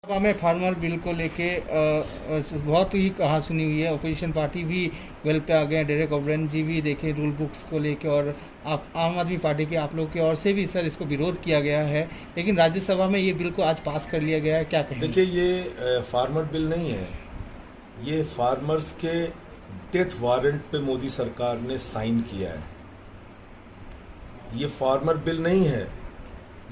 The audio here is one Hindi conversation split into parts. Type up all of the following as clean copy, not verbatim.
सभा में फार्मर बिल को लेके बहुत ही कहा सुनी हुई है। अपोजिशन पार्टी भी वेल पे आ गए हैं। डेरेक ओब्रेन जी भी देखे रूल बुक्स को लेके, और आप आम आदमी पार्टी के आप लोग की ओर से भी सर इसको विरोध किया गया है, लेकिन राज्यसभा में ये बिल को आज पास कर लिया गया है। क्या कहेंगे? देखिए, ये फार्मर बिल नहीं है, ये फार्मर्स के डेथ वारंट पे मोदी सरकार ने साइन किया है। ये फार्मर बिल नहीं है,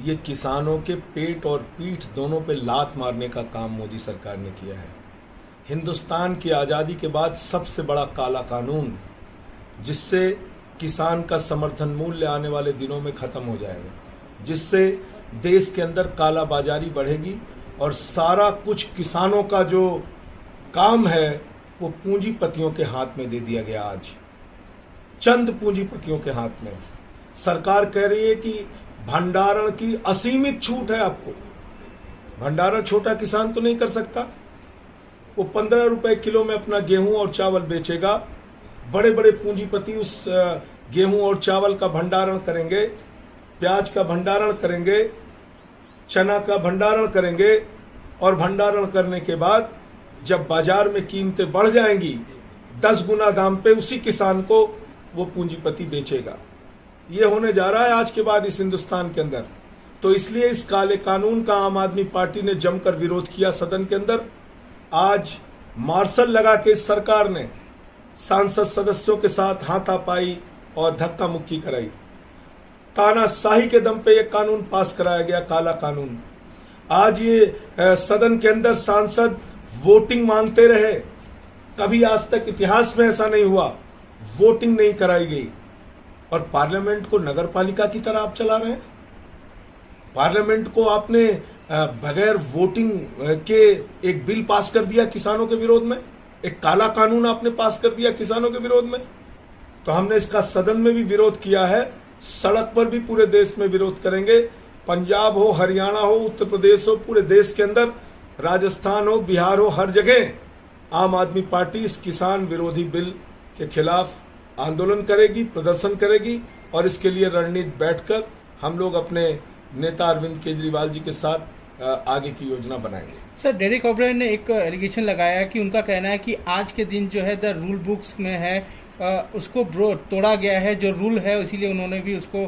ये किसानों के पेट और पीठ दोनों पे लात मारने का काम मोदी सरकार ने किया है। हिंदुस्तान की आज़ादी के बाद सबसे बड़ा काला कानून, जिससे किसान का समर्थन मूल्य आने वाले दिनों में खत्म हो जाएगा, जिससे देश के अंदर काला बाजारी बढ़ेगी और सारा कुछ किसानों का जो काम है वो पूंजीपतियों के हाथ में दे दिया गया। आज चंद पूंजीपतियों के हाथ में सरकार कह रही है कि भंडारण की असीमित छूट है आपको। भंडारण छोटा किसान तो नहीं कर सकता, वो 15 रुपए किलो में अपना गेहूं और चावल बेचेगा। बड़े बड़े पूंजीपति उस गेहूं और चावल का भंडारण करेंगे, प्याज का भंडारण करेंगे, चना का भंडारण करेंगे, और भंडारण करने के बाद जब बाजार में कीमतें बढ़ जाएंगी 10 गुना दाम पे उसी किसान को वो पूंजीपति बेचेगा। ये होने जा रहा है आज के बाद इस हिंदुस्तान के अंदर। तो इसलिए इस काले कानून का आम आदमी पार्टी ने जमकर विरोध किया सदन के अंदर। आज मार्शल लगा के सरकार ने सांसद सदस्यों के साथ हाथापाई और धक्का मुक्की कराई। तानाशाही के दम पे ये कानून पास कराया गया, काला कानून। आज ये सदन के अंदर सांसद वोटिंग मांगते रहे। कभी आज तक इतिहास में ऐसा नहीं हुआ, वोटिंग नहीं कराई गई। और पार्लियामेंट को नगर पालिका की तरह आप चला रहे हैं। पार्लियामेंट को आपने बगैर वोटिंग के एक बिल पास कर दिया किसानों के विरोध में, एक काला कानून आपने पास कर दिया किसानों के विरोध में। तो हमने इसका सदन में भी विरोध किया है, सड़क पर भी पूरे देश में विरोध करेंगे। पंजाब हो, हरियाणा हो, उत्तर प्रदेश हो, पूरे देश के अंदर, राजस्थान हो, बिहार हो, हर जगह आम आदमी पार्टी इस किसान विरोधी बिल के खिलाफ आंदोलन करेगी, प्रदर्शन करेगी। और इसके लिए रणनीति बैठकर हम लोग अपने नेता अरविंद केजरीवाल जी के साथ आगे की योजना बनाएंगे। सर, डेरेक ओब्रेन ने एक एलिगेशन लगाया कि उनका कहना है कि आज के दिन जो है द रूल बुक्स में है उसको तोड़ा गया है, जो रूल है, इसीलिए उन्होंने भी उसको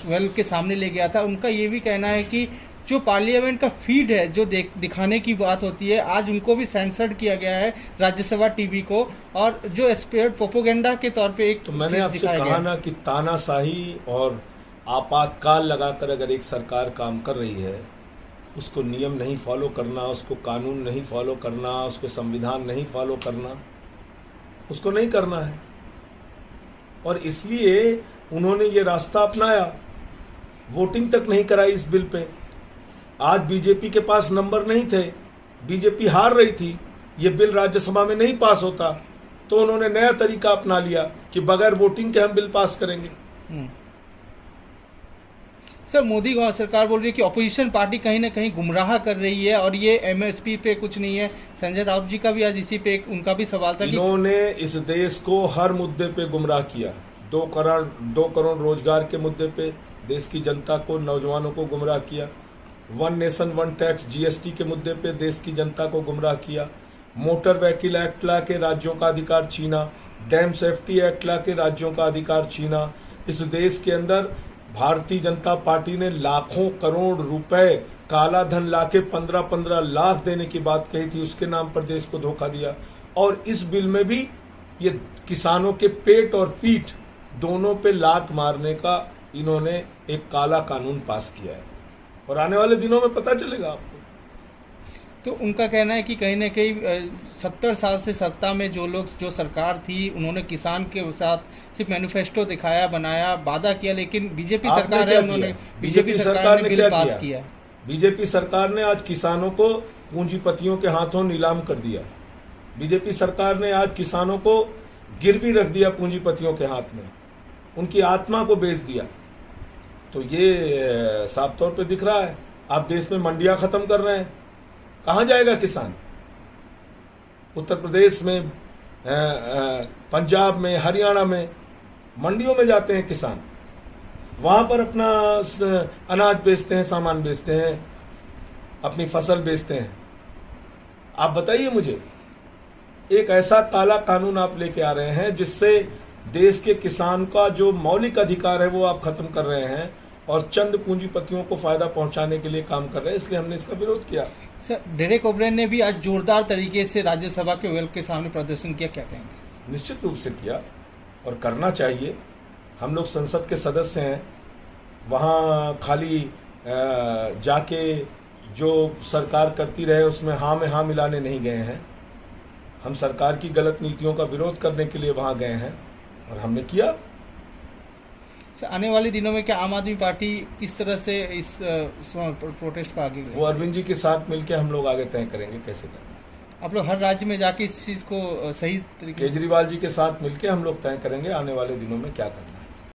वेल के सामने ले गया था। उनका ये भी कहना है कि जो पार्लियामेंट का फीड है, जो दिखाने की बात होती है, आज उनको भी सेंसर्ड किया गया है राज्यसभा टीवी को, और जो स्पेयर प्रोपोगेंडा के तौर पे एक तो मैंने आपसे कहा ना कि तानाशाही और आपातकाल लगाकर अगर एक सरकार काम कर रही है, उसको नियम नहीं फॉलो करना, उसको कानून नहीं फॉलो करना, उसको संविधान नहीं फॉलो करना, उसको नहीं करना है। और इसलिए उन्होंने ये रास्ता अपनाया, वोटिंग तक नहीं कराई इस बिल पे। आज बीजेपी के पास नंबर नहीं थे, बीजेपी हार रही थी, ये बिल राज्यसभा में नहीं पास होता, तो उन्होंने नया तरीका अपना लिया कि बगैर वोटिंग के हम बिल पास करेंगे। सर, मोदी सरकार बोल रही है कि ऑपोजिशन पार्टी कहीं ना कहीं गुमराह कर रही है, और ये एमएसपी पे कुछ नहीं है। संजय राउत जी का भी आज इसी पे उनका भी सवाल था। इन्होंने इस देश को हर मुद्दे पे गुमराह किया। 2 करोड़ रोजगार के मुद्दे पे देश की जनता को, नौजवानों को गुमराह किया। 1 नेशन 1 टैक्स जीएसटी के मुद्दे पे देश की जनता को गुमराह किया। मोटर व्हीकल एक्ट ला के राज्यों का अधिकार छीना, डैम सेफ्टी एक्ट ला के राज्यों का अधिकार छीना। इस देश के अंदर भारतीय जनता पार्टी ने लाखों करोड़ रुपए काला धन लाके 15-15 लाख देने की बात कही थी, उसके नाम पर देश को धोखा दिया। और इस बिल में भी ये किसानों के पेट और पीठ दोनों पे लात मारने का इन्होंने एक काला कानून पास किया है, और आने वाले दिनों में पता चलेगा आपको। तो उनका कहना है कि कहीं ना कहीं 70 साल से सत्ता में जो सरकार थी, उन्होंने किसान के साथ सिर्फ मैनिफेस्टो दिखाया, बनाया, वादा किया, लेकिन बीजेपी सरकार है, उन्होंने बीजेपी सरकार ने बिल पास किया। बीजेपी सरकार ने आज किसानों को पूंजीपतियों के हाथों नीलाम कर दिया। बीजेपी सरकार ने आज किसानों को गिरवी रख दिया पूंजीपतियों के हाथ में, उनकी आत्मा को बेच दिया। तो ये साफ तौर पे दिख रहा है। आप देश में मंडियां खत्म कर रहे हैं, कहां जाएगा किसान? उत्तर प्रदेश में, पंजाब में, हरियाणा में मंडियों में जाते हैं किसान, वहां पर अपना अनाज बेचते हैं, सामान बेचते हैं। अपनी फसल बेचते हैं। आप बताइए मुझे, एक ऐसा काला कानून आप लेके आ रहे हैं जिससे देश के किसान का जो मौलिक अधिकार है वो आप खत्म कर रहे हैं और चंद पूंजीपतियों को फायदा पहुंचाने के लिए काम कर रहे हैं, इसलिए हमने इसका विरोध किया। सर, डेरेक ओब्रेन ने भी आज जोरदार तरीके से राज्यसभा के वेल के सामने प्रदर्शन किया, क्या कहेंगे? निश्चित रूप से किया और करना चाहिए। हम लोग संसद के सदस्य हैं, वहाँ खाली जाके जो सरकार करती रहे उसमें हाँ में हाँ मिलाने नहीं गए हैं। हम सरकार की गलत नीतियों का विरोध करने के लिए वहाँ गए हैं और हमने किया। सर, आने वाले दिनों में क्या आम आदमी पार्टी किस तरह से इस प्रोटेस्ट को आगे वो अरविंद जी के साथ मिलकर हम लोग आगे तय करेंगे कैसे करना। आप लोग हर राज्य में जाके इस चीज़ को सही तरीके केजरीवाल जी के साथ मिलकर हम लोग तय करेंगे आने वाले दिनों में क्या करना है।